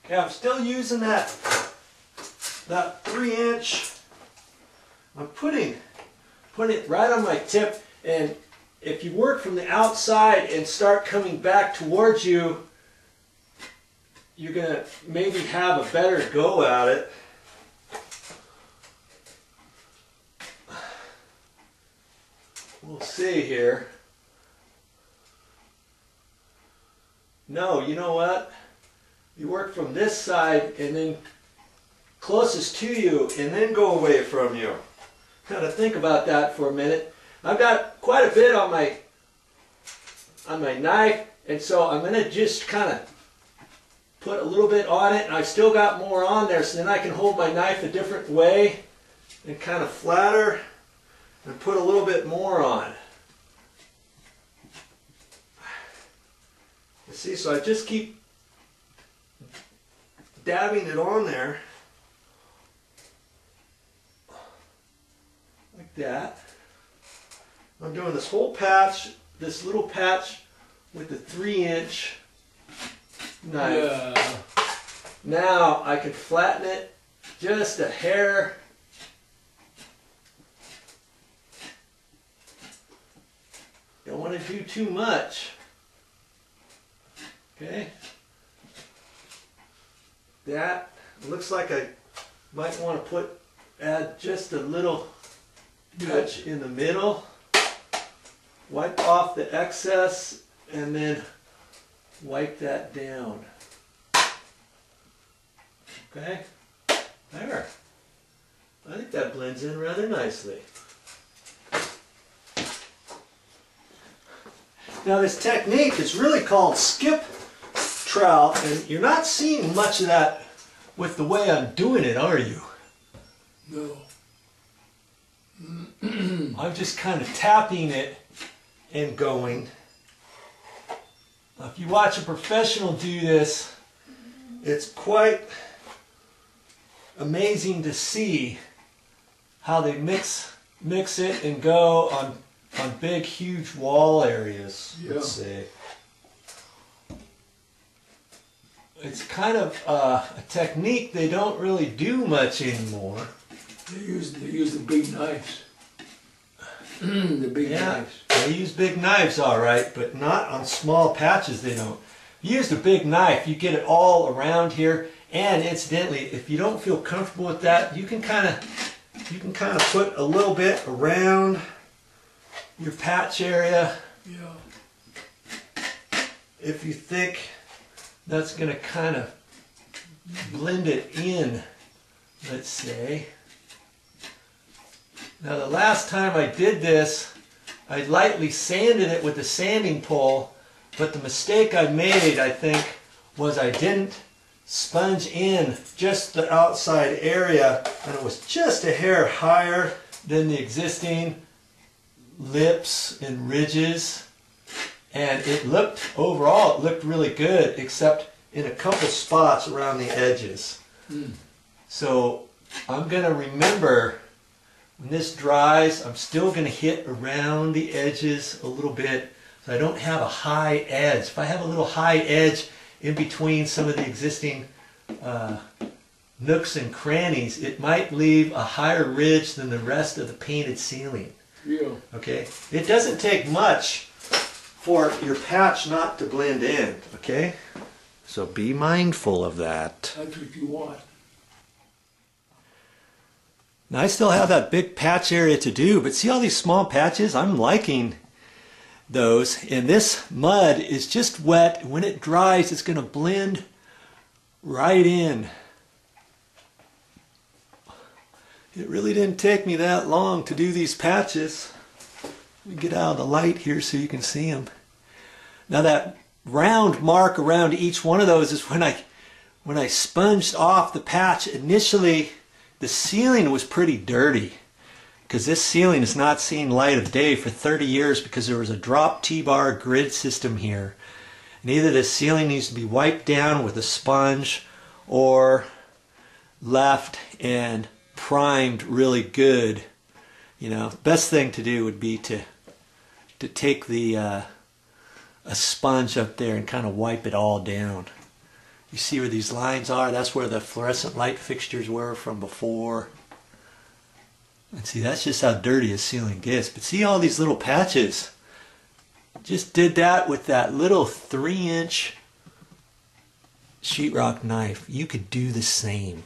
Okay, I'm still using that 3-inch. I'm putting it right on my tip, and if you work from the outside and start coming back towards you, you're going to maybe have a better go at it. We'll see here. No, you know what? You work from this side and then closest to you and then go away from you. Got to think about that for a minute. I've got quite a bit on my knife, and so I'm going to just kind of put a little bit on it, and I've still got more on there, so then I can hold my knife a different way and kind of flatter and put a little bit more on. You see, so I just keep dabbing it on there like that. I'm doing this whole patch, this little patch with the 3-inch knife. Yeah. Now I can flatten it just a hair. Don't want to do too much. Okay. That looks like I might want to add just a little touch in the middle. Wipe off the excess and then wipe that down. Okay, there. I think that blends in rather nicely. Now this technique is really called skip trowel, and you're not seeing much of that with the way I'm doing it, are you? No. I'm just kind of tapping it and going. Now, if you watch a professional do this, it's quite amazing to see how they mix it and go on big, huge wall areas. Yeah. Let's see. It's kind of a technique they don't really do much anymore. They use the big knives. The big knives. They use big knives, all right, but not on small patches. They don't. If you use the big knife, you get it all around here. And incidentally, if you don't feel comfortable with that, you can kind of put a little bit around your patch area. Yeah. If you think that's going to kind of blend it in, let's say. Now the last time I did this, I lightly sanded it with a sanding pole, but the mistake I made, I think, was I didn't sponge in just the outside area, and it was just a hair higher than the existing lips and ridges. And it looked, overall, it looked really good, except in a couple spots around the edges. So I'm going to remember, when this dries, I'm still going to hit around the edges a little bit, so I don't have a high edge. If I have a little high edge in between some of the existing nooks and crannies, it might leave a higher ridge than the rest of the painted ceiling. Yeah. Okay? It doesn't take much for your patch not to blend in, okay? So be mindful of that. That's what you want. Now I still have that big patch area to do, but see all these small patches? I'm liking those, and this mud is just wet. When it dries, it's going to blend right in. It really didn't take me that long to do these patches. Let me get out of the light here so you can see them. Now that round mark around each one of those is when I sponged off the patch. Initially, the ceiling was pretty dirty, because this ceiling has not seen light of day for 30 years because there was a drop T-bar grid system here. And either the ceiling needs to be wiped down with a sponge or left and primed really good. You know, best thing to do would be to take a sponge up there and kind of wipe it all down. You see where these lines are? That's where the fluorescent light fixtures were from before. And see, that's just how dirty a ceiling gets. But see all these little patches? Just did that with that little 3-inch sheetrock knife. You could do the same.